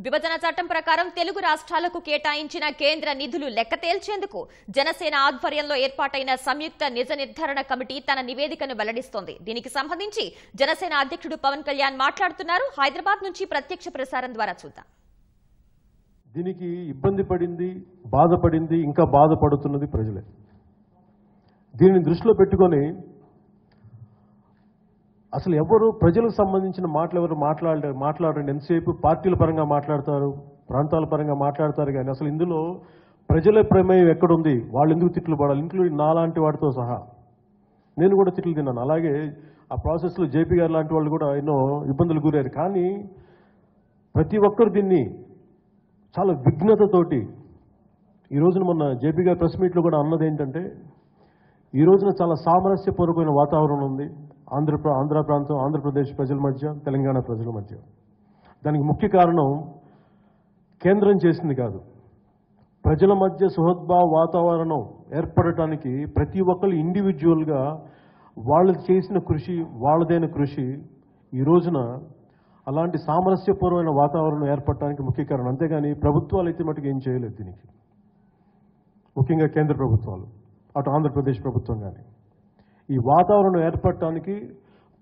విభజన చట్టం ప్రకారం తెలుగు రాష్ట్రాలకు కేటాయించిన కేంద్ర నిధులు లెక్క తేల్చేందుకు జనసేన ఆధ్వర్యంలో ఏర్పాటైన సంయుక్త నిజ నిర్ధారణ కమిటీ తన నివేదికను వెల్లడిస్తోంది. దీనికి సంబంధించి జనసేన అధ్యక్షుడు పవన్ కళ్యాణ్ మాట్లాడుతున్నారు. హైదరాబాద్ నుంచి ప్రత్యక్ష ప్రసారం ద్వారా చూద్దాం. దీనికి ఇబ్బంది పడింది, బాధపడింది, ఇంకా బాధపడుతున్నది ప్రజలే. దీనిని దృష్టిలో పెట్టుకొని అసలు ఎవరు ప్రజలకు సంబంధించిన మాటలు ఎవరు మాట్లాడండి. ఎంతసేపు పార్టీల పరంగా మాట్లాడతారు, ప్రాంతాల పరంగా మాట్లాడతారు, కానీ అసలు ఇందులో ప్రజల ప్రమేయం ఎక్కడుంది, వాళ్ళు ఎందుకు తిట్లు పడాలి, ఇంక్లూడింగ్ నాలాంటి వాటితో సహా. నేను కూడా తిట్లు తిన్నాను. అలాగే ఆ ప్రాసెస్లో జేపీ గారు లాంటి వాళ్ళు కూడా ఎన్నో ఇబ్బందులు గురయ్యారు. కానీ ప్రతి ఒక్కరు దీన్ని చాలా విఘ్నతతోటి ఈ రోజున మొన్న జేపీ గారి ప్రెస్ మీట్లో కూడా అన్నది ఏంటంటే, ఈ రోజున చాలా సామరస్యపూర్వకమైన వాతావరణం ఉంది ఆంధ్ర ప్రాంతం, ఆంధ్రప్రదేశ్ ప్రజల మధ్య, తెలంగాణ ప్రజల మధ్య. దానికి ముఖ్య కారణం కేంద్రం చేసింది కాదు, ప్రజల మధ్య సుహద్భావ వాతావరణం ఏర్పడటానికి ప్రతి ఒక్కరు ఇండివిజువల్గా వాళ్ళు చేసిన కృషి, వాళ్ళదైన కృషి ఈ రోజున అలాంటి సామరస్యపూర్వమైన వాతావరణం ఏర్పడటానికి ముఖ్య కారణం. అంతేగాని ప్రభుత్వాలు అయితే మటుకు ఏం చేయలేదు దీనికి, ముఖ్యంగా కేంద్ర ప్రభుత్వాలు, అటు ఆంధ్రప్రదేశ్ ప్రభుత్వం కానీ. ఈ వాతావరణం ఏర్పడటానికి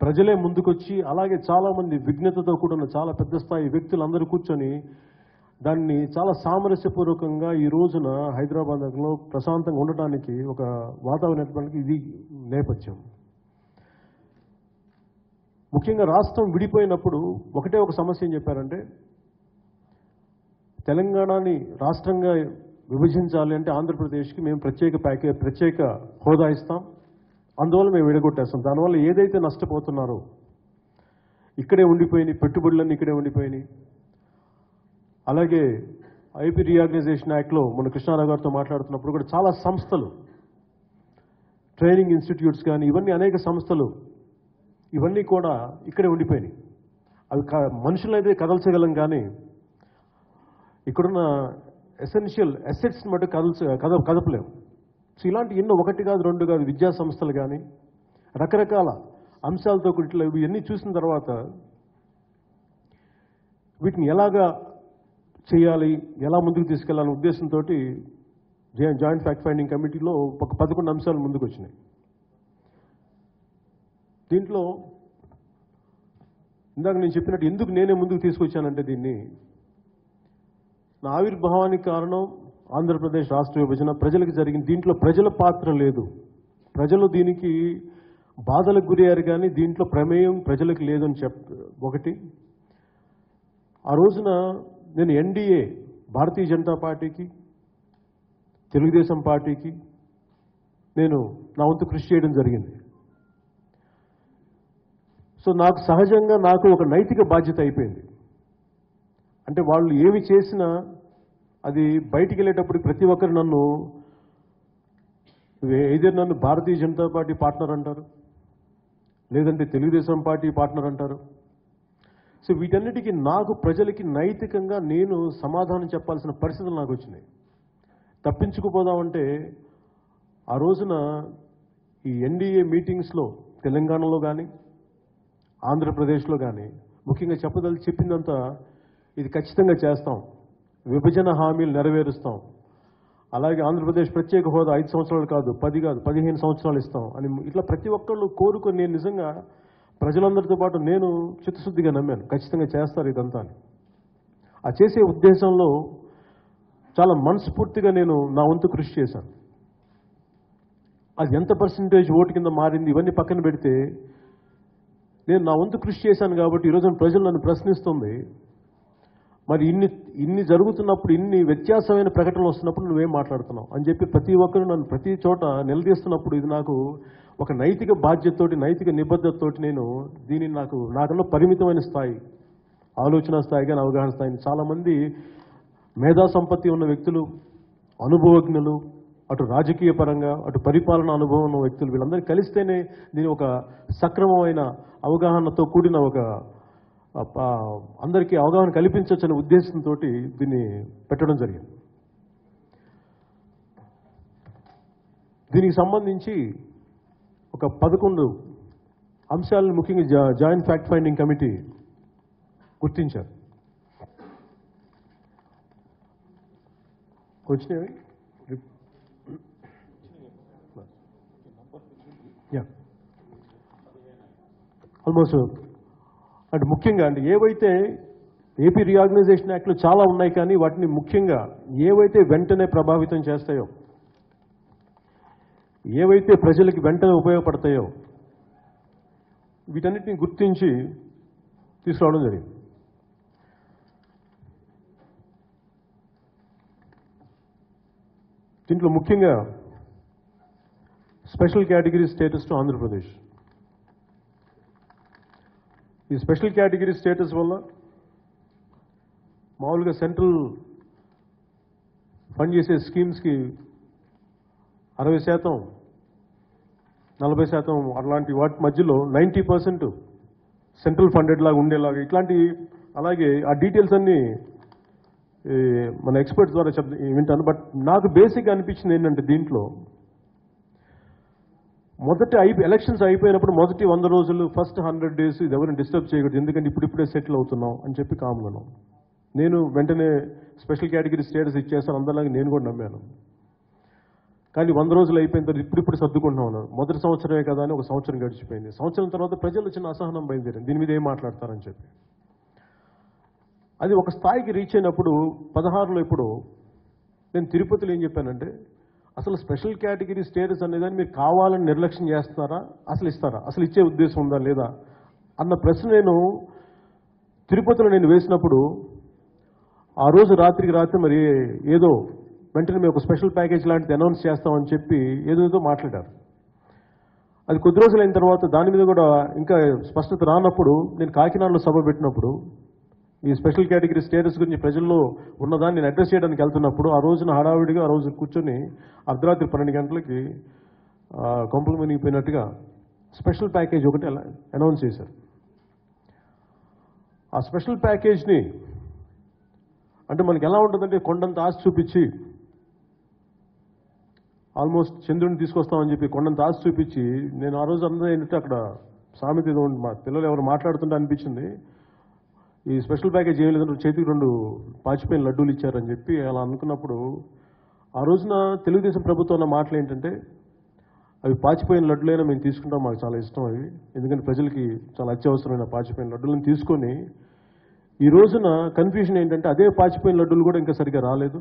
ప్రజలే ముందుకొచ్చి, అలాగే చాలామంది విఘ్నతతో కూడిన చాలా పెద్ద స్థాయి వ్యక్తులందరూ కూర్చొని దాన్ని చాలా సామరస్యపూర్వకంగా ఈ రోజున హైదరాబాద్లో ప్రశాంతంగా ఉండటానికి ఒక వాతావరణం ఏర్పడడానికి ఇది నేపథ్యం. ముఖ్యంగా రాష్ట్రం విడిపోయినప్పుడు ఒకటే ఒక సమస్య ఏం చెప్పారంటే, తెలంగాణని రాష్ట్రంగా విభజించాలి అంటే ఆంధ్రప్రదేశ్కి మేము ప్రత్యేక హోదా ఇస్తాం, అందువల్ల మేము విడగొట్టేస్తాం. దానివల్ల ఏదైతే నష్టపోతున్నారో ఇక్కడే ఉండిపోయినాయి, పెట్టుబడులన్నీ ఇక్కడే ఉండిపోయినాయి. అలాగే ఐపీ రీఆర్గనైజేషన్ యాక్ట్లో మన కృష్ణారావు గారితో మాట్లాడుతున్నప్పుడు కూడా చాలా సంస్థలు, ట్రైనింగ్ ఇన్స్టిట్యూట్స్ కానీ ఇవన్నీ అనేక సంస్థలు ఇవన్నీ కూడా ఇక్కడే ఉండిపోయినాయి. అవి మనుషులైతే కదల్చగలం, కానీ ఇక్కడున్న ఎసెన్షియల్ అసెట్స్ని మటు కదపలేము. సో ఇలాంటి ఎన్నో, ఒకటి కాదు రెండు కాదు, విద్యా సంస్థలు కానీ రకరకాల అంశాలతో ఇట్లా ఇవన్నీ చూసిన తర్వాత వీటిని ఎలాగా చేయాలి, ఎలా ముందుకు తీసుకెళ్లాలనే ఉద్దేశంతో జాయింట్ ఫ్యాక్ట్ ఫైండింగ్ కమిటీలో ఒక 11 అంశాలు ముందుకు వచ్చినాయి. దీంట్లో ఇందాక నేను చెప్పినట్టు ఎందుకు నేనే ముందుకు తీసుకొచ్చానంటే, దీన్ని నా ఆవిర్భావానికి కారణం ఆంధ్రప్రదేశ్ రాష్ట్ర విభజన, ప్రజలకు జరిగింది. దీంట్లో ప్రజల పాత్ర లేదు, ప్రజలు దీనికి బాధలకు గురయ్యారు, కానీ దీంట్లో ప్రమేయం ప్రజలకు లేదని ఒకటి. ఆ రోజున నేను ఎన్డీఏ, భారతీయ జనతా పార్టీకి, తెలుగుదేశం పార్టీకి నేను నా వంతు కృషి చేయడం జరిగింది. సో నాకు సహజంగా నాకు ఒక నైతిక బాధ్యత అయిపోయింది. అంటే వాళ్ళు ఏమి చేసినా అది బయటికి వెళ్ళేటప్పుడు ప్రతి ఒక్కరు నన్ను భారతీయ జనతా పార్టీ పార్ట్నర్ అంటారు, లేదంటే తెలుగుదేశం పార్టీ పార్ట్నర్ అంటారు. సో వీటన్నిటికీ నాకు, ప్రజలకి నైతికంగా నేను సమాధానం చెప్పాల్సిన పరిస్థితులు నాకు వచ్చినాయి. తప్పించుకుపోదామంటే ఆ రోజున ఈ ఎన్డీఏ మీటింగ్స్లో తెలంగాణలో కానీ ఆంధ్రప్రదేశ్లో కానీ ముఖ్యంగా చెప్పిందంతా ఇది ఖచ్చితంగా చేస్తాం, విభజన హామీలు నెరవేరుస్తాం, అలాగే ఆంధ్రప్రదేశ్ ప్రత్యేక హోదా 5 సంవత్సరాలు కాదు, 10 కాదు, 15 సంవత్సరాలు ఇస్తాం అని ఇట్లా ప్రతి ఒక్కళ్ళు కోరుకొని, నేను నిజంగా ప్రజలందరితో పాటు నేను చిత్తశుద్ధిగా నమ్మాను, ఖచ్చితంగా చేస్తారు ఇదంతా అని. ఆ చేసే ఉద్దేశంలో చాలా మనస్ఫూర్తిగా నేను నా వంతు కృషి చేశాను. అది ఎంత పర్సెంటేజ్ ఓటు కింద మారింది ఇవన్నీ పక్కన పెడితే, నేను నా వంతు కృషి చేశాను కాబట్టి ఈరోజు ప్రజలు నన్ను ప్రశ్నిస్తుంది, మరి ఇన్ని జరుగుతున్నప్పుడు, ఇన్ని వ్యత్యాసమైన ప్రకటనలు వస్తున్నప్పుడు నువ్వేం మాట్లాడుతున్నావు అని చెప్పి ప్రతి ఒక్కరు నన్ను ప్రతి చోట నిలదీస్తున్నప్పుడు ఇది నాకు ఒక నైతిక బాధ్యతతోటి, నైతిక నిబద్ధతతోటి నేను దీన్ని నాకన్నా పరిమితమైన స్థాయి, ఆలోచన స్థాయి కానీ అవగాహన స్థాయిని, చాలామంది మేధా సంపత్తి ఉన్న వ్యక్తులు, అనుభవజ్ఞులు, అటు రాజకీయ పరంగా అటు పరిపాలన అనుభవం ఉన్న వ్యక్తులు, వీళ్ళందరూ కలిస్తేనే దీని ఒక సక్రమమైన అవగాహనతో కూడిన ఒక అందరికీ అవగాహన కల్పించవచ్చనే ఉద్దేశంతో దీన్ని పెట్టడం జరిగింది. దీనికి సంబంధించి ఒక 11 అంశాలను ముఖ్యంగా జాయింట్ ఫ్యాక్ట్ ఫైండింగ్ కమిటీ గుర్తించారు. వచ్చినాయి ఆల్మోస్ట్ అంటే ముఖ్యంగా అంటే ఏవైతే ఏపీ రీఆర్గనైజేషన్ యాక్ట్లు చాలా ఉన్నాయి, కానీ వాటిని ముఖ్యంగా ఏవైతే వెంటనే ప్రభావితం చేస్తాయో, ఏవైతే ప్రజలకి వెంటనే ఉపయోగపడతాయో వీటన్నిటిని గుర్తించి తీసుకురావడం జరిగింది. దీంట్లో ముఖ్యంగా special category status to Andhra Pradesh. ఈ స్పెషల్ కేటగిరీ స్టేటస్ వల్ల మామూలుగా సెంట్రల్ ఫండ్ చేసే స్కీమ్స్కి 60%, 40% అలాంటి వాటి మధ్యలో 90% సెంట్రల్ ఫండెడ్ లాగా ఉండేలాగా ఇట్లాంటి, అలాగే ఆ డీటెయిల్స్ అన్నీ మన ఎక్స్పర్ట్స్ ద్వారా వింటాను. బట్ నాకు బేసిక్గా అనిపించింది ఏంటంటే దీంట్లో ఎలక్షన్స్ అయిపోయినప్పుడు మొదటి 100 రోజులు, ఫస్ట్ 100 days ఇది ఎవరిని డిస్టర్బ్ చేయకూడదు, ఎందుకంటే ఇప్పుడిప్పుడే సెటిల్ అవుతున్నాం అని చెప్పి కామ్గాను నేను వెంటనే స్పెషల్ కేటగిరీ స్టేటస్ ఇచ్చేస్తాను అందరిలాగా నేను కూడా నమ్మాను. కానీ 100 రోజులు అయిపోయిన తర్వాత ఇప్పుడిప్పుడు సర్దుకుంటున్నాం ఉన్నారు. మొదటి సంవత్సరమే కదా అని 1 సంవత్సరం గడిచిపోయింది. సంవత్సరం తర్వాత ప్రజలు చిన్న అసహనం బయలుదేరింది, దీని మీద ఏం మాట్లాడతారని చెప్పి. అది ఒక స్థాయికి రీచ్ అయినప్పుడు 16లో ఇప్పుడు నేను తిరుపతిలో ఏం చెప్పానంటే, అసలు స్పెషల్ కేటగిరీ స్టేటస్ అనేదాన్ని మీరు కావాలని నిర్లక్ష్యం చేస్తున్నారా, అసలు ఇస్తారా, అసలు ఇచ్చే ఉద్దేశం ఉందా లేదా అన్న ప్రశ్న నేను తిరుపతిలో వేసినప్పుడు ఆ రోజు రాత్రికి రాత్రి మరి ఏదో వెంటనే మేము ఒక స్పెషల్ ప్యాకేజ్ లాంటిది అనౌన్స్ చేస్తామని చెప్పి ఏదో మాట్లాడారు. అది కొద్ది రోజులు అయిన తర్వాత దాని మీద కూడా ఇంకా స్పష్టత రానప్పుడు నేను కాకినాడలో సభ పెట్టినప్పుడు ఈ స్పెషల్ కేటగిరీ స్టేటస్ గురించి ప్రజల్లో ఉన్నదాన్ని నేను అడ్రస్ చేయడానికి వెళ్తున్నప్పుడు ఆ రోజున హడావిడిగా ఆ రోజు కూర్చొని అర్ధరాత్రి 12 గంటలకి కొంపలు మునిగిపోయినట్టుగా స్పెషల్ ప్యాకేజ్ ఒకటి అనౌన్స్ చేశారు. ఆ స్పెషల్ ప్యాకేజ్ని అంటే మనకి ఎలా ఉంటుందంటే కొండంత ఆశ చూపించి ఆల్మోస్ట్ చంద్రుడిని తీసుకొస్తామని చెప్పి కొండంత ఆశ చూపించి నేను ఆ రోజు అందరూ ఏంటంటే అక్కడ సామెత ఏదో మా పిల్లలు ఎవరు మాట్లాడుతుంటే అనిపించింది, ఈ స్పెషల్ ప్యాకేజ్ ఏం లేదంటే చేతికి 2 పాచిపోయిన లడ్డూలు ఇచ్చారని చెప్పి అలా అనుకున్నప్పుడు ఆ రోజున తెలుగుదేశం ప్రభుత్వం అన్న మాటలు ఏంటంటే, అవి పాచిపోయిన లడ్డులైనా మేము తీసుకుంటాం, మాకు చాలా ఇష్టం అవి, ఎందుకంటే ప్రజలకి చాలా అత్యవసరమైన పాచిపోయిన లడ్డులను తీసుకొని ఈ రోజున కన్ఫ్యూజన్ ఏంటంటే అదే పాచిపోయిన లడ్డూలు కూడా ఇంకా సరిగ్గా రాలేదు,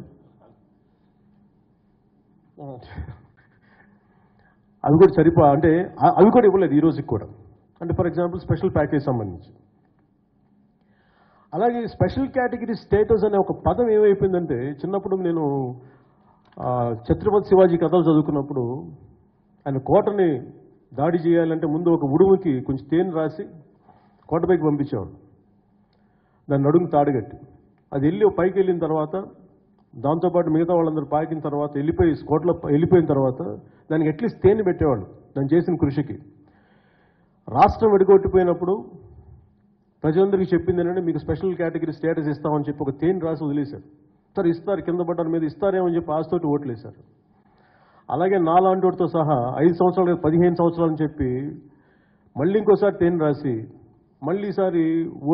అవి కూడా అంటే అవి కూడా ఇవ్వలేదు ఈ రోజుకి కూడా. అంటే ఫర్ ఎగ్జాంపుల్ స్పెషల్ ప్యాకేజ్ సంబంధించి. అలాగే స్పెషల్ కేటగిరీ స్టేటస్ అనే ఒక పదం ఏమైపోయిందంటే, చిన్నప్పుడు నేను ఛత్రపతి శివాజీ కథలు చదువుకున్నప్పుడు ఆయన కోటని దాడి చేయాలంటే ముందు ఒక ఉడుముకి కొంచెం తేనె రాసి కోటపైకి పంపించేవాడు, దాన్ని నడుము తాడుగట్టి అది వెళ్ళి పైకి వెళ్ళిన తర్వాత దాంతోపాటు మిగతా వాళ్ళందరూ పాకిన తర్వాత కోటలో వెళ్ళిపోయిన తర్వాత దానికి అట్లీస్ట్ తేనె పెట్టేవాళ్ళు దాన్ని చేసిన కృషికి. రాష్ట్రం విడగొట్టిపోయినప్పుడు ప్రజలందరికీ చెప్పింది ఏంటంటే మీకు స్పెషల్ కేటగిరీ స్టేటస్ ఇస్తామని చెప్పి ఒక తేనె రాసి వదిలేశారు. సరే ఇస్తారు, కింద పడ్డారు మీద ఇస్తారేమని చెప్పి ఆశతోటి ఓట్లేశారు. అలాగే నాలాంటితో సహా 5 సంవత్సరాలు 15 సంవత్సరాలు అని చెప్పి మళ్ళీ ఇంకోసారి తేనె రాసి మళ్ళీ ఈసారి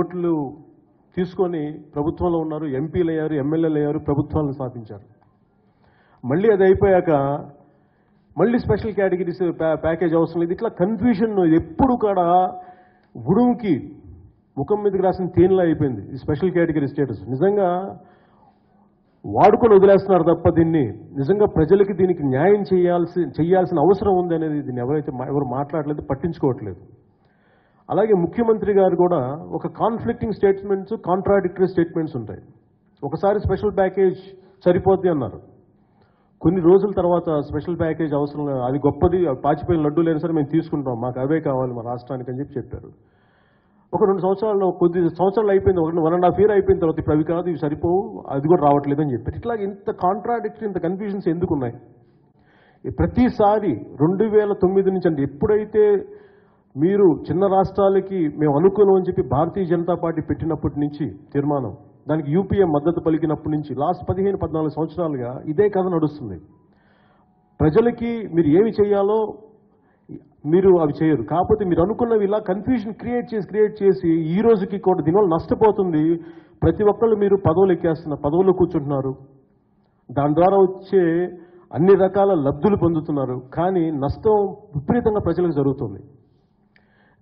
ఓట్లు తీసుకొని ప్రభుత్వంలో ఉన్నారు, ఎంపీలు అయ్యారు, ఎమ్మెల్యేలు అయ్యారు, ప్రభుత్వాలను స్థాపించారు. మళ్ళీ అది అయిపోయాక మళ్ళీ స్పెషల్ కేటగిరీస్ ప్యాకేజ్ అవసరం లేదు. ఇట్లా కన్ఫ్యూజన్ ఎప్పుడు కూడా ఉడుముకి ముఖం మీదకి రాసిన తేనెలా అయిపోయింది ఈ స్పెషల్ కేటగిరీ స్టేటస్. నిజంగా వాడుకొని వదిలేస్తున్నారు తప్ప దీన్ని నిజంగా ప్రజలకి దీనికి న్యాయం చేయాల్సిన అవసరం ఉంది అనేది దీన్ని ఎవరు మాట్లాడలేదు, పట్టించుకోవట్లేదు. అలాగే ముఖ్యమంత్రి గారు కూడా ఒక కాన్ఫ్లిక్టింగ్ స్టేట్మెంట్స్, కాంట్రాడిక్టరీ స్టేట్మెంట్స్ ఉంటాయి. ఒకసారి స్పెషల్ ప్యాకేజ్ సరిపోద్ది అన్నారు, కొన్ని రోజుల తర్వాత స్పెషల్ ప్యాకేజ్ అవసరం లేదు, అది గొప్పది, పాచిపోయిన లడ్డూ లేని సరే మేము తీసుకుంటాం, మాకు అవే కావాలి మా రాష్ట్రానికి అని చెప్పారు. ఒక 2 సంవత్సరాల్లో కొద్ది సంవత్సరాలు అయిపోయింది, 1.5 year అయిపోయిన తర్వాత ఇప్పుడు అవి కాదు, ఇవి సరిపోవు, అది కూడా రావట్లేదు అని చెప్పారు. ఇట్లా ఇంత కాంట్రాడిక్టరీ, ఇంత కన్ఫ్యూజన్స్ ఎందుకు ఉన్నాయి? ప్రతిసారి 2009 నుంచి అంటే ఎప్పుడైతే మీరు చిన్న రాష్ట్రాలకి మేము అనుకూలం అని చెప్పి భారతీయ జనతా పార్టీ పెట్టినప్పటి నుంచి తీర్మానం, దానికి యూపీఏ మద్దతు పలికినప్పటి నుంచి లాస్ట్ 15-14 సంవత్సరాలుగా ఇదే కథ నడుస్తుంది. ప్రజలకి మీరు ఏమి చేయాలో మీరు అవి చేయరు, కాకపోతే మీరు అనుకున్నవి ఇలా కన్ఫ్యూజన్ క్రియేట్ చేసి ఈ రోజుకి కూడా దీనివల్ల నష్టపోతుంది ప్రతి ఒక్కళ్ళు. మీరు పదవులు ఎక్కేస్తున్నారు, పదవుల్లో కూర్చుంటున్నారు, దాని ద్వారా వచ్చే అన్ని రకాల లబ్ధులు పొందుతున్నారు, కానీ నష్టం విపరీతంగా ప్రజలకు జరుగుతుంది.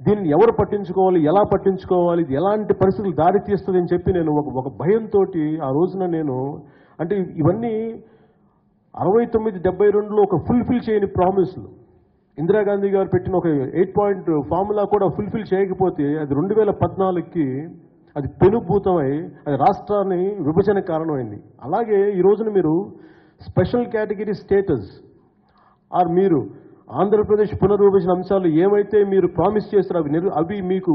దీన్ని ఎవరు పట్టించుకోవాలి, ఎలా పట్టించుకోవాలి, ఇది ఎలాంటి పరిస్థితులు దారి తీస్తుంది అని చెప్పి నేను ఒక భయంతో ఆ రోజున నేను అంటే ఇవన్నీ 69-72లో ఒక ఫుల్ఫిల్ చేయని ప్రామిస్లు. ఇందిరాగాంధీ గారు పెట్టిన ఒక 8 పాయింట్ ఫార్ములా కూడా ఫుల్ఫిల్ చేయకపోతే అది 2014కి అది పెనుభూతమై అది రాష్ట్రాన్ని విభజన కారణమైంది. అలాగే ఈ రోజున మీరు స్పెషల్ కేటగిరీ స్టేటస్ ఆర్ మీరు ఆంధ్రప్రదేశ్ పునర్విభజన అంశాలు ఏమైతే మీరు ప్రామిస్ చేస్తారో అవి మీకు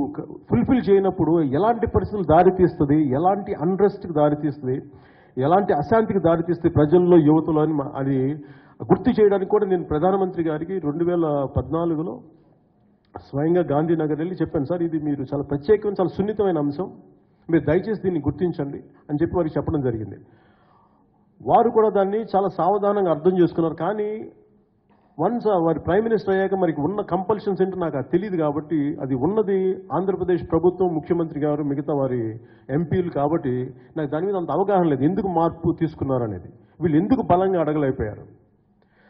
ఫుల్ఫిల్ చేయనప్పుడు ఎలాంటి పరిస్థితులు దారితీస్తుంది, ఎలాంటి అన్రెస్ట్కి దారితీస్తుంది, ఎలాంటి అశాంతికి దారితీస్తుంది ప్రజల్లో, యువతలో అని అది గుర్తు చేయడానికి కూడా నేను ప్రధానమంత్రి గారికి 2014లో స్వయంగా గాంధీనగర్ వెళ్ళి చెప్పాను, సార్ ఇది మీరు చాలా ప్రత్యేకమైన చాలా సున్నితమైన అంశం, మీరు దయచేసి దీన్ని గుర్తించండి అని చెప్పి వారికి చెప్పడం జరిగింది. వారు కూడా దాన్ని చాలా సావధానంగా అర్థం చేసుకున్నారు. కానీ వన్స్ వారి ప్రైమ్ మినిస్టర్ అయ్యాక మరికి ఉన్న కంపల్షన్స్ ఏంటో నాకు అది తెలియదు కాబట్టి అది ఉన్నది ఆంధ్రప్రదేశ్ ప్రభుత్వం, ముఖ్యమంత్రి గారు, మిగతా వారి ఎంపీలు కాబట్టి నాకు దాని మీద అంత అవగాహన లేదు ఎందుకు మార్పు తీసుకున్నారు అనేది. వీళ్ళు ఎందుకు బలంగా అడగలేకపోయారు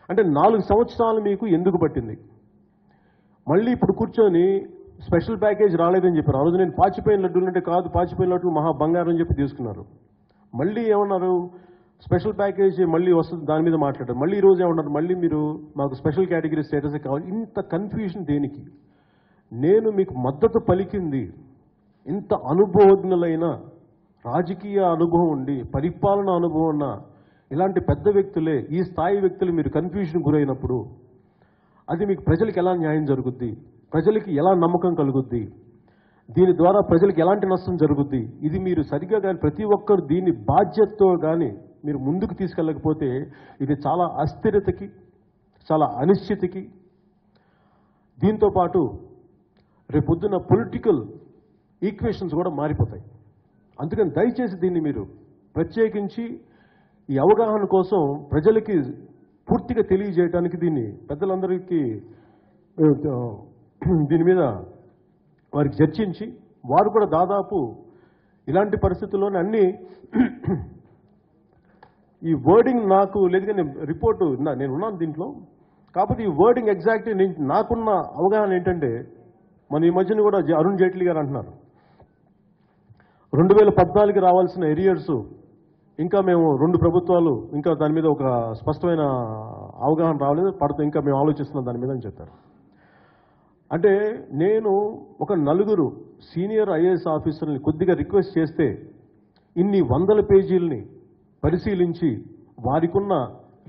అంటే 4 సంవత్సరాలు మీకు ఎందుకు పట్టింది? మళ్ళీ ఇప్పుడు కూర్చొని స్పెషల్ ప్యాకేజ్ రాలేదని చెప్పారు. ఆ రోజు నేను పాచిపోయిన లడ్డూలు అంటే కాదు, పాచిపోయిన లడ్డూలు మహా బంగారం అని చెప్పి తీసుకున్నారు. మళ్ళీ ఏమన్నారు, స్పెషల్ ప్యాకేజ్ మళ్ళీ వస్తుంది దాని మీద మాట్లాడారు. మళ్ళీ ఈ రోజు ఏమన్నారు, మళ్ళీ మీరు మాకు స్పెషల్ కేటగిరీ స్టేటస్ కావాలి. ఇంత కన్ఫ్యూజన్ దేనికి? నేను మీకు మద్దతు పలికింది ఇంత అనుభవజ్ఞులైన, రాజకీయ అనుభవం ఉండి, పరిపాలన అనుభవం ఉన్న ఇలాంటి పెద్ద వ్యక్తులే, ఈ స్థాయి వ్యక్తులు మీరు కన్ఫ్యూజన్ గురైనప్పుడు అది మీకు ప్రజలకు ఎలా న్యాయం జరుగుద్ది, ప్రజలకి ఎలా నమ్మకం కలుగుద్ది, దీని ద్వారా ప్రజలకు ఎలాంటి నష్టం జరుగుద్ది, ఇది మీరు సరిగ్గా కానీ ప్రతి ఒక్కరు దీన్ని బాధ్యతతో కానీ మీరు ముందుకు తీసుకెళ్ళకపోతే ఇది చాలా అస్థిరతకి, చాలా అనిశ్చితికి, దీంతోపాటు రేపొద్దున పొలిటికల్ ఈక్వేషన్స్ కూడా మారిపోతాయి. అందుకని దయచేసి దీన్ని మీరు ప్రత్యేకించి ఈ అవగాహన కోసం ప్రజలకి పూర్తిగా తెలియజేయడానికి దీన్ని పెద్దలందరికీ దీని మీద వారికి చర్చించి వారు కూడా దాదాపు ఇలాంటి పరిస్థితుల్లోనే అన్ని ఈ వర్డింగ్ నాకు లేదు కానీ రిపోర్టు నేను ఉన్నాను దీంట్లో, కాకపోతే ఈ వర్డింగ్ ఎగ్జాక్ట్ నాకున్న అవగాహన ఏంటంటే మన ఈ మధ్యన కూడా అరుణ్ జైట్లీ గారు అంటున్నారు 2014కి రావాల్సిన ఎరియర్స్ ఇంకా మేము 2 ప్రభుత్వాలు ఇంకా దాని మీద ఒక స్పష్టమైన అవగాహన రాలేదు, పడుతుంది, ఇంకా మేము ఆలోచిస్తున్నాం దాని మీద అని చెప్పారు. అంటే నేను ఒక 4 సీనియర్ ఐఏఎస్ ఆఫీసర్ని కొద్దిగా రిక్వెస్ట్ చేస్తే ఇన్ని 100 పేజీలని పరిశీలించి వారికున్న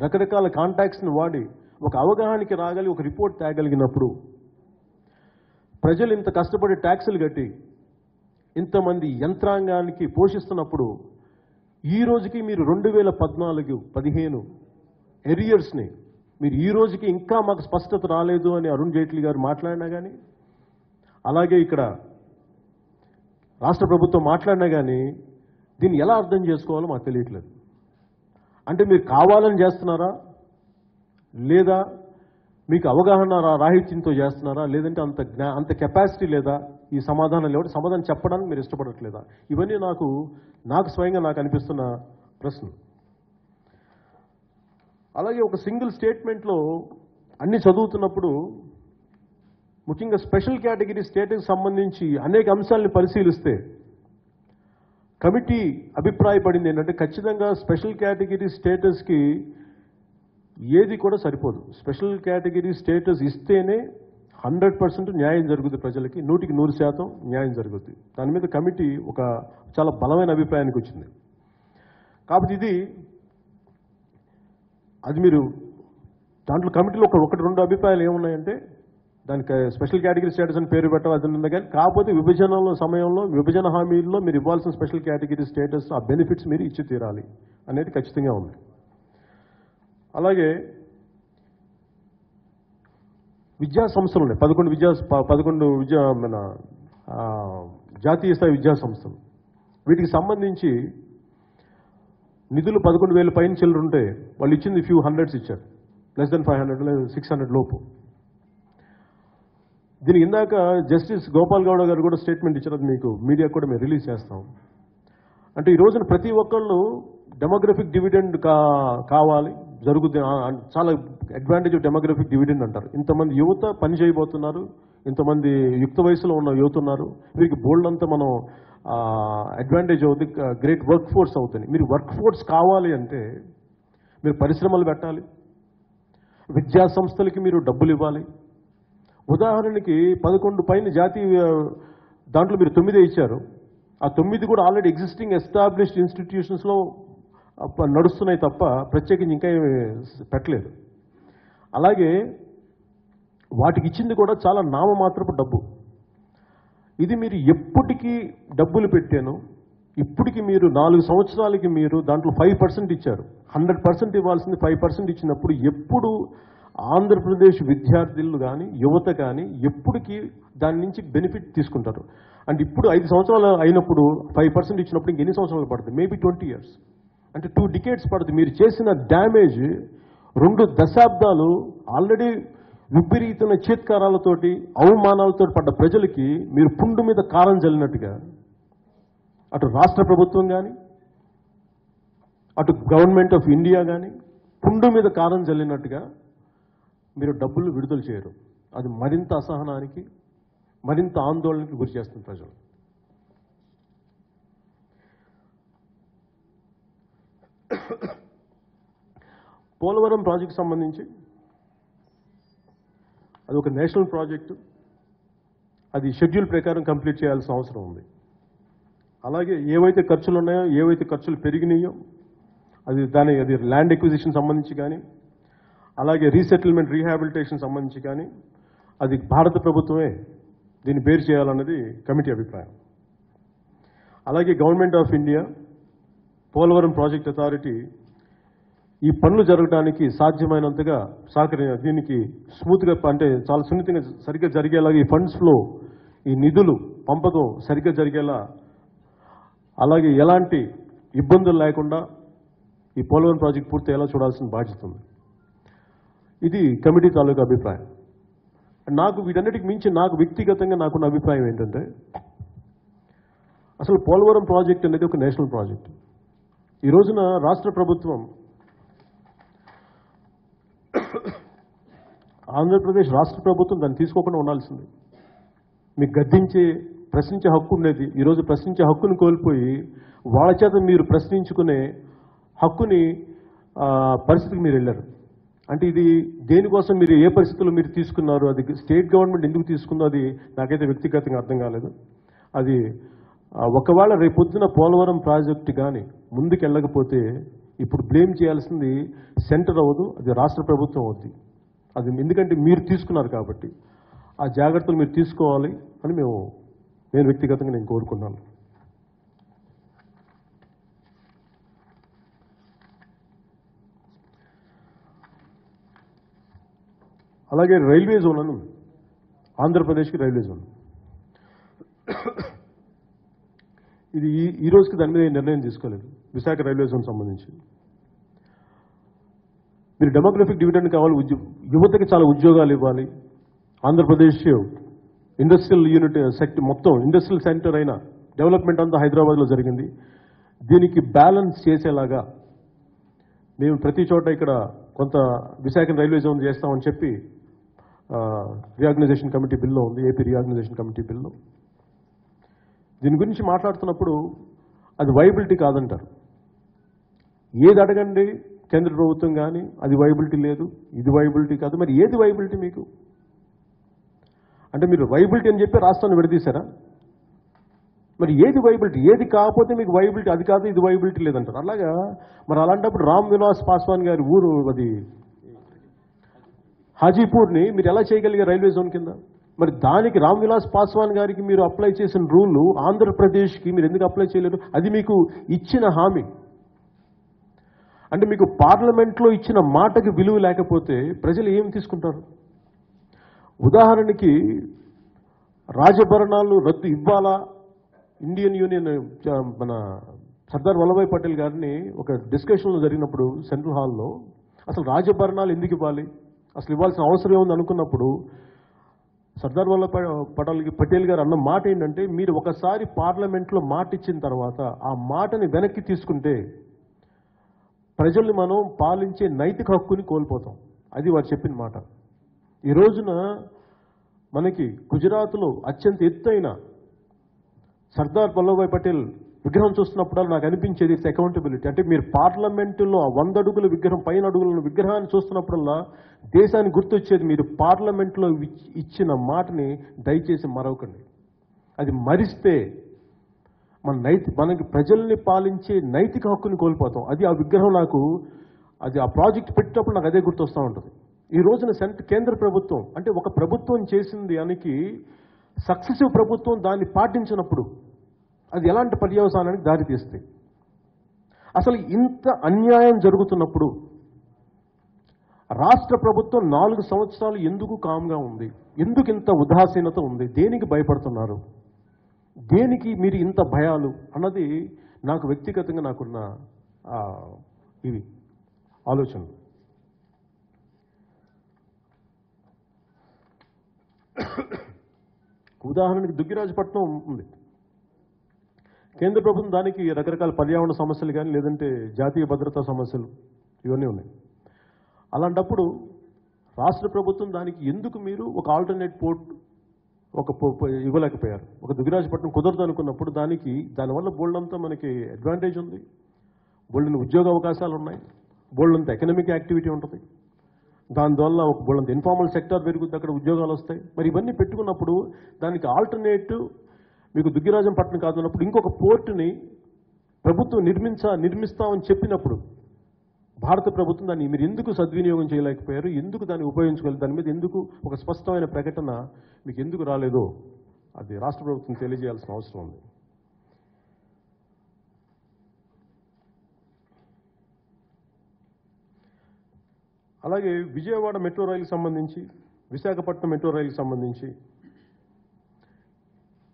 రకరకాల కాంటాక్ట్స్ని వాడి ఒక అవగాహనకి రాగలి ఒక రిపోర్ట్ తేగలిగినప్పుడు, ప్రజలు ఇంత కష్టపడి ట్యాక్సులు కట్టి ఇంతమంది యంత్రాంగానికి పోషిస్తున్నప్పుడు ఈ రోజుకి మీరు 2014-15 ఎరియర్స్ని మీరు ఈ రోజుకి ఇంకా మాకు స్పష్టత రాలేదు అని అరుణ్ జైట్లీ గారు మాట్లాడినా కానీ, అలాగే ఇక్కడ రాష్ట్ర ప్రభుత్వం మాట్లాడినా కానీ దీన్ని ఎలా అర్థం చేసుకోవాలో మాకు తెలియట్లేదు. అంటే మీరు కావాలని చేస్తున్నారా, లేదా మీకు అవగాహన రాహిత్యంతో చేస్తున్నారా, లేదంటే అంత కెపాసిటీ లేదా, ఈ సమాధానం లేకపోతే సమాధానం చెప్పడానికి మీరు ఇష్టపడట్లేదా? ఇవన్నీ నాకు స్వయంగా నాకు అనిపిస్తున్న ప్రశ్న. అలాగే ఒక సింగిల్ స్టేట్మెంట్లో అన్ని చదువుతున్నప్పుడు ముఖ్యంగా స్పెషల్ కేటగిరీ స్టేటస్కి సంబంధించి అనేక అంశాలను పరిశీలిస్తే కమిటీ అభిప్రాయపడింది ఏంటంటే ఖచ్చితంగా స్పెషల్ కేటగిరీ స్టేటస్కి ఏది కూడా సరిపోదు. స్పెషల్ కేటగిరీ స్టేటస్ ఇస్తేనే 100% న్యాయం జరుగుతుంది, ప్రజలకి 100% న్యాయం జరుగుతుంది. దాని మీద కమిటీ ఒక చాలా బలమైన అభిప్రాయానికి వచ్చింది. కాబట్టి అది మీరు దాంట్లో కమిటీలో ఒకటి 2 అభిప్రాయాలు ఏమున్నాయంటే దానికి స్పెషల్ కేటగిరీ స్టేటస్ అని పేరు పెట్టాలి, అది ఉంది. కానీ కాకపోతే విభజన హామీల్లో మీరు ఇవ్వాల్సిన స్పెషల్ కేటగిరీ స్టేటస్, ఆ బెనిఫిట్స్ మీరు ఇచ్చి తీరాలి అనేది ఖచ్చితంగా ఉంది. అలాగే విద్యా సంస్థలు ఉన్నాయి, 11 మన జాతీయ స్థాయి విద్యా సంస్థలు. వీటికి సంబంధించి నిధులు 11,000 పైన చిల్లరుంటే వాళ్ళు ఇచ్చింది ఫ్యూ హండ్రెడ్స్ ఇచ్చారు, లెస్ దెన్ 500 లేదా 600 లోపు. దీనికి ఇందాక జస్టిస్ గోపాల్ గౌడ గారు కూడా స్టేట్మెంట్ ఇచ్చారు, అది మీకు మీడియా కూడా మేము రిలీజ్ చేస్తాం. అంటే ఈ రోజున ప్రతి ఒక్కళ్ళు డెమోగ్రఫిక్ డివిడెండ్ కావాలి జరుగుతుంది. చాలా అడ్వాంటేజ్ ఆఫ్ డెమోగ్రఫిక్ డివిడెండ్ అంటారు. ఇంతమంది యువత పని చేయబోతున్నారు, ఇంతమంది యుక్త వయసులో ఉన్న యువత ఉన్నారు, వీరికి బోల్డ్ అంతా మనం అడ్వాంటేజ్ అవుతుంది, గ్రేట్ వర్క్ ఫోర్స్ అవుతుంది. మీరు వర్క్ ఫోర్స్ కావాలి అంటే మీరు పరిశ్రమలు పెట్టాలి, విద్యా సంస్థలకి మీరు డబ్బులు ఇవ్వాలి. ఉదాహరణకి 11 పైన జాతీయ దాంట్లో మీరు 9 ఇచ్చారు. ఆ 9 కూడా ఆల్రెడీ ఎగ్జిస్టింగ్ ఎస్టాబ్లిష్డ్ ఇన్స్టిట్యూషన్స్లో నడుస్తున్నాయి తప్ప ప్రత్యేకించి ఇంకా పెట్టలేదు. అలాగే వాటికి ఇచ్చింది కూడా చాలా నామమాత్రపు డబ్బు. ఇది మీరు ఎప్పటికీ డబ్బులు పెట్టాను, ఇప్పటికి మీరు 4 సంవత్సరాలకి మీరు దాంట్లో 5% ఇచ్చారు. 100% ఇవ్వాల్సింది 5% ఇచ్చినప్పుడు ఎప్పుడు ఆంధ్రప్రదేశ్ విద్యార్థులు కానీ యువత కానీ ఎప్పటికీ దాని నుంచి బెనిఫిట్ తీసుకుంటారు? అంటే ఇప్పుడు 5 సంవత్సరాలు అయినప్పుడు 5% ఇచ్చినప్పుడు ఇంకెన్ని సంవత్సరాలు పడుతుంది? మేబీ 20 years, అంటే 2 decades పడుతుంది. మీరు చేసిన డ్యామేజ్ 2 దశాబ్దాలు ఆల్రెడీ విపరీతమైన చేత్కారాలతోటి అవమానాలతో పడ్డ ప్రజలకి మీరు పుండు మీద కారం జల్లినట్టుగా అటు రాష్ట్ర ప్రభుత్వం కానీ అటు గవర్నమెంట్ ఆఫ్ ఇండియా కానీ పుండు మీద కారం జల్లినట్టుగా మీరు డబ్బులు విడుదల చేయరు. అది మరింత అసహనానికి మరింత ఆందోళనకి గురి చేస్తుంది ప్రజలు. పోలవరం ప్రాజెక్ట్ సంబంధించి అది ఒక నేషనల్ ప్రాజెక్టు, అది షెడ్యూల్ ప్రకారం కంప్లీట్ చేయాల్సిన అవసరం ఉంది. అలాగే ఏవైతే ఖర్చులు ఉన్నాయో, ఏవైతే ఖర్చులు పెరిగినాయో అది ల్యాండ్ ఎక్విజిషన్ సంబంధించి కానీ, అలాగే రీసెటిల్మెంట్ రీహాబిలిటేషన్ సంబంధించి కానీ అది భారత ప్రభుత్వమే దీన్ని బేర్ చేయాలన్నది కమిటీ అభిప్రాయం. అలాగే government of India, Polavaram project authority ఈ పనులు జరగడానికి సాధ్యమైనంతగా దీనికి స్మూత్గా అంటే చాలా సున్నితంగా సరిగ్గా జరిగేలాగా ఈ ఫండ్స్ ఫ్లో, ఈ నిధులు పంపకం సరిగ్గా జరిగేలా, అలాగే ఎలాంటి ఇబ్బందులు లేకుండా ఈ పోలవరం ప్రాజెక్ట్ పూర్తి అయ్యేలా చూడాల్సిన బాధ్యత ఉంది. ఇది కమిటీ తాలూకా అభిప్రాయం. నాకు వీటన్నిటికి మించి నాకు వ్యక్తిగతంగా నాకున్న అభిప్రాయం ఏంటంటే, అసలు పోలవరం ప్రాజెక్ట్ అనేది ఒక నేషనల్ ప్రాజెక్ట్. ఈ రోజున రాష్ట్ర ప్రభుత్వం ఆంధ్రప్రదేశ్ రాష్ట్ర ప్రభుత్వం దాన్ని తీసుకోకుండా ఉండాల్సింది. మీకు ప్రశ్నించే హక్కు ఉండేది. ఈరోజు ప్రశ్నించే హక్కును కోల్పోయి వాళ్ళ చేత మీరు ప్రశ్నించుకునే హక్కుని పరిస్థితికి మీరు వెళ్ళారు. అంటే ఇది దేనికోసం మీరు ఏ పరిస్థితుల్లో మీరు తీసుకున్నారు, అది స్టేట్ గవర్నమెంట్ ఎందుకు తీసుకుందో అది నాకైతే వ్యక్తిగతంగా అర్థం కాలేదు. అది ఒకవేళ రేపొద్దున పోలవరం ప్రాజెక్టు కానీ ముందుకు వెళ్ళకపోతే ఇప్పుడు బ్లేమ్ చేయాల్సింది సెంటర్ అవ్వదు, అది రాష్ట్ర ప్రభుత్వం అవుద్ది. అది ఎందుకంటే మీరు తీసుకున్నారు కాబట్టి ఆ జాగ్రత్తలు మీరు తీసుకోవాలి అని నేను వ్యక్తిగతంగా నేను కోరుకున్నాను. అలాగే రైల్వే జోన్ అని ఆంధ్రప్రదేశ్కి రైల్వే జోన్, ఇది ఈ రోజుకి దాని మీద నిర్ణయం తీసుకోలేదు. విశాఖ రైల్వే జోన్ సంబంధించి మీరు డెమోగ్రఫిక్ డివిడెండ్ కావాలి, యువతకి చాలా ఉద్యోగాలు ఇవ్వాలి. ఆంధ్రప్రదేశ్ ఇండస్ట్రియల్ యూనిట్ సెక్టర్ మొత్తం ఇండస్ట్రియల్ సెంటర్ అయిన డెవలప్మెంట్ అంతా హైదరాబాద్లో జరిగింది. దీనికి బ్యాలెన్స్ చేసేలాగా మేము ప్రతి చోట ఇక్కడ కొంత విశాఖ రైల్వే జోన్ చేస్తామని చెప్పి రీఆర్గనైజేషన్ కమిటీ బిల్లో ఉంది, ఏపీ రీఆర్గనైజేషన్ కమిటీ బిల్లో. దీని గురించి మాట్లాడుతున్నప్పుడు అది వైబిలిటీ కాదంటారు. ఏది అడగండి కేంద్ర ప్రభుత్వం కానీ అది వైబిలిటీ లేదు, ఇది వైబిలిటీ కాదు. మరి ఏది వైబిలిటీ మీకు? అంటే మీరు వైబిలిటీ అని చెప్పి రాష్ట్రాన్ని విడదీశారా? మరి ఏది వైబిలిటీ? ఏది కాకపోతే మీకు వైబిలిటీ అది కాదు, ఇది వైబిలిటీ లేదంటారు. అలాగా మరి అలాంటప్పుడు రామ్ విలాస్ పాస్వాన్ గారి ఊరు అది హాజీపూర్ని మీరు ఎలా చేయగలిగారు రైల్వే జోన్ కింద? మరి దానికి రామ్ విలాస్ పాస్వాన్ గారికి మీరు అప్లై చేసిన రూల్ ఆంధ్రప్రదేశ్కి మీరు ఎందుకు అప్లై చేయలేరు? అది మీకు ఇచ్చిన హామీ. అంటే మీకు పార్లమెంట్లో ఇచ్చిన మాటకి విలువ లేకపోతే ప్రజలు ఏం తీసుకుంటారు? ఉదాహరణకి రాజభరణాలు రద్దు ఇవ్వాలా? ఇండియన్ యూనియన్ మన సర్దార్ వల్లభాయ్ పటేల్ గారిని ఒక డిస్కషన్లో జరిగినప్పుడు సెంట్రల్ హాల్లో అసలు రాజభరణాలు ఎందుకు ఇవ్వాలి, అసలు ఇవ్వాల్సిన అవసరం ఉంది అనుకున్నప్పుడు సర్దార్ వల్లభాయ్ పటేల్ గారు అన్న మాట ఏంటంటే, మీరు ఒకసారి పార్లమెంట్లో మాట ఇచ్చిన తర్వాత ఆ మాటని వెనక్కి తీసుకుంటే ప్రజల్ని మనం పాలించే నైతిక హక్కుని కోల్పోతాం. అది వారు చెప్పిన మాట. ఈ రోజున మనకి గుజరాత్లో అత్యంత ఎత్తైన సర్దార్ వల్లభాయ్ పటేల్ విగ్రహం చూస్తున్నప్పుడు నాకు అనిపించేది ఇట్స్ అకౌంటబిలిటీ. అంటే మీరు పార్లమెంటులో 100 అడుగుల విగ్రహం, పైన అడుగుల విగ్రహాన్ని చూస్తున్నప్పుడల్లా దేశానికి గుర్తొచ్చేది మీరు పార్లమెంట్లో ఇచ్చిన మాటని దయచేసి మరవకండి. అది మరిస్తే మనకి ప్రజల్ని పాలించే నైతిక హక్కుని కోల్పోతాం. అది ఆ విగ్రహం నాకు అది ఆ ప్రాజెక్ట్ పెట్టినప్పుడు నాకు అదే గుర్తొస్తూ ఉంటుంది. ఈ రోజున కేంద్ర ప్రభుత్వం అంటే ఒక ప్రభుత్వం చేసింది దానికి సక్సెసివ్ ప్రభుత్వం దాన్ని పాటించినప్పుడు అది ఎలాంటి పర్యవసానానికి దారితీస్తుంది? అసలు ఇంత అన్యాయం జరుగుతున్నప్పుడు రాష్ట్ర ప్రభుత్వం 4 సంవత్సరాలు ఎందుకు కామ్గా ఉంది? ఎందుకు ఇంత ఉదాసీనత ఉంది? దేనికి భయపడుతున్నారు? దేనికి మీరు ఇంత భయాలు అన్నది నాకు వ్యక్తిగతంగా నాకున్న ఇవి ఆలోచనలు. ఉదాహరణకి దుగ్గిరాజపట్నం ఉంది. కేంద్ర ప్రభుత్వం దానికి రకరకాల పర్యావరణ సమస్యలు కానీ లేదంటే జాతీయ భద్రతా సమస్యలు ఇవన్నీ ఉన్నాయి. అలాంటప్పుడు రాష్ట్ర ప్రభుత్వం దానికి ఎందుకు మీరు ఒక ఆల్టర్నేట్ పోర్ట్ ఇవ్వలేకపోయారు? ఒక దుగ్గిరాజపట్నం కుదరదు అనుకున్నప్పుడు దానివల్ల బోల్డంతా మనకి అడ్వాంటేజ్ ఉంది, బోల్డెన్ ఉద్యోగ అవకాశాలు ఉన్నాయి, బోల్డంత ఎకనామిక్ యాక్టివిటీ ఉంటుంది, దానివల్ల ఒక బోల్డంత ఇన్ఫార్మల్ సెక్టార్ పెరుగుతుంది, అక్కడ ఉద్యోగాలు వస్తాయి. మరి ఇవన్నీ పెట్టుకున్నప్పుడు దానికి ఆల్టర్నేటివ్ మీకు దుగ్గిరాజంపట్నం కాదన్నప్పుడు ఇంకొక పోర్టుని ప్రభుత్వం నిర్మిస్తామని చెప్పినప్పుడు భారత ప్రభుత్వం దాన్ని మీరు ఎందుకు సద్వినియోగం చేయలేకపోయారు? ఎందుకు దాన్ని ఉపయోగించుకోలేదు? దాని మీద ఎందుకు ఒక స్పష్టమైన ప్రకటన మీకు ఎందుకు రాలేదో అది రాష్ట్ర ప్రభుత్వం తెలియజేయాల్సిన అవసరం ఉంది. అలాగే విజయవాడ మెట్రో రైలుకి సంబంధించి, విశాఖపట్నం మెట్రో రైలుకి సంబంధించి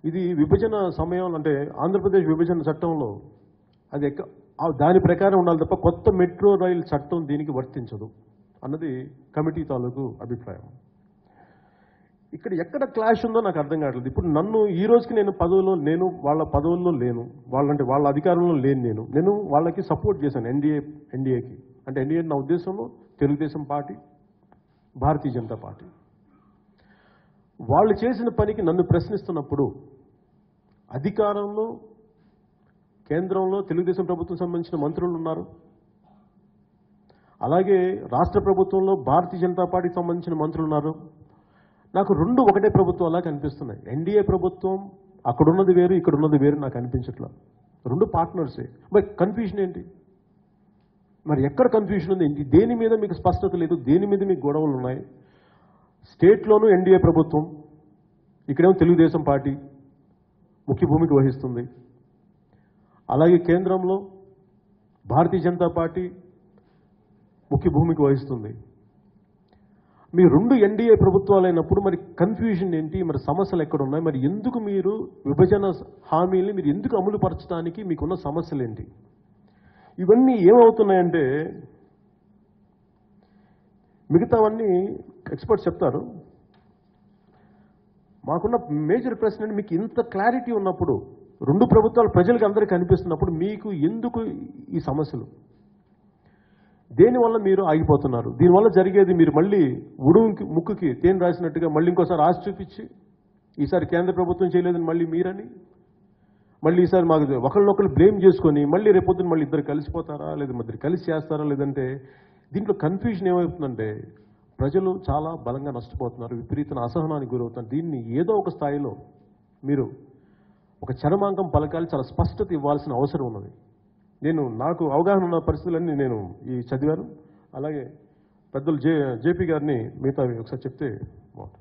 ఇది విభజన సమయం అంటే ఆంధ్రప్రదేశ్ విభజన చట్టంలో అది దాని ప్రకారం ఉండాలి తప్ప కొత్త మెట్రో రైలు చట్టం దీనికి వర్తించదు అన్నది కమిటీ తాలూకు అభిప్రాయం. ఇక్కడ ఎక్కడ క్లాష్ ఉందో నాకు అర్థం కావట్లేదు. ఇప్పుడు నన్ను ఈ రోజుకి నేను వాళ్ళ పదవుల్లో లేను, వాళ్ళ అధికారంలో లేను. నేను వాళ్ళకి సపోర్ట్ చేశాను ఎన్డీఏకి. అంటే ఎన్డీఏ నా ఉద్దేశంలో తెలుగుదేశం పార్టీ, భారతీయ జనతా పార్టీ. వాళ్ళు చేసిన పనికి నన్ను ప్రశ్నిస్తున్నప్పుడు అధికారంలో కేంద్రంలో తెలుగుదేశం ప్రభుత్వం సంబంధించిన మంత్రులు ఉన్నారు, అలాగే రాష్ట్ర ప్రభుత్వంలో భారతీయ జనతా పార్టీకి సంబంధించిన మంత్రులు ఉన్నారు. నాకు రెండు ఒకటే ప్రభుత్వం అలా కనిపిస్తున్నాయి. ఎన్డీఏ ప్రభుత్వం అక్కడున్నది వేరు, ఇక్కడున్నది వేరు నాకు అనిపించట్లా. రెండు పార్ట్నర్సే. మరి కన్ఫ్యూజన్ ఏంటి? మరి ఎక్కడ కన్ఫ్యూజన్ ఉంది? దేని మీద మీకు స్పష్టత లేదు, దేని మీద మీకు గొడవలు ఉన్నాయి? స్టేట్లోనూ ఎన్డీఏ ప్రభుత్వం, ఇక్కడేమో తెలుగుదేశం పార్టీ ముఖ్య భూమికి వహిస్తుంది. అలాగే కేంద్రంలో భారతీయ జనతా పార్టీ ముఖ్య భూమికి వహిస్తుంది. మీ రెండు ఎన్డీఏ ప్రభుత్వాలైనప్పుడు మరి కన్ఫ్యూజన్ ఏంటి? మరి సమస్యలు ఎక్కడ ఉన్నాయి? మరి ఎందుకు మీరు విభజన హామీల్ని మీరు ఎందుకు అమలు పరచడానికి మీకున్న సమస్యలు ఏంటి? ఇవన్నీ ఏమవుతున్నాయంటే మిగతావన్నీ ఎక్స్పర్ట్స్ చెప్తారు. మాకున్న మేజర్ ప్రశ్న అంటే మీకు ఇంత క్లారిటీ ఉన్నప్పుడు, రెండు ప్రభుత్వాలు ప్రజలకు అందరికీ కనిపిస్తున్నప్పుడు మీకు ఎందుకు ఈ సమస్యలు? దేనివల్ల మీరు ఆగిపోతున్నారు? దీనివల్ల జరిగేది మీరు మళ్ళీ ఉడుముకి ముక్కుకి తేనె రాసినట్టుగా మళ్ళీ ఇంకోసారి ఆశ చూపించి ఈసారి కేంద్ర ప్రభుత్వం చేయలేదని మళ్ళీ మీరని మళ్ళీ ఈసారి మాకు ఒకళ్ళనొకళ్ళు బ్లేమ్ చేసుకొని మళ్ళీ రేపొద్దున మళ్ళీ ఇద్దరు కలిసిపోతారా, లేదా ఇద్దరు కలిసి చేస్తారా? లేదంటే దీంట్లో కన్ఫ్యూజన్ ఏమవుతుందంటే ప్రజలు చాలా బలంగా నష్టపోతున్నారు, విపరీతమైన అసహనానికి గురవుతున్నారు. దీన్ని ఏదో ఒక స్థాయిలో మీరు ఒక చరమాంకం పలకాలి, చాలా స్పష్టత ఇవ్వాల్సిన అవసరం ఉన్నది. నాకు అవగాహన ఉన్న పరిస్థితులన్నీ నేను చదివాను. అలాగే పెద్దలు జేపీ గారిని మిగతా ఒకసారి చెప్తే బాగుంటుంది.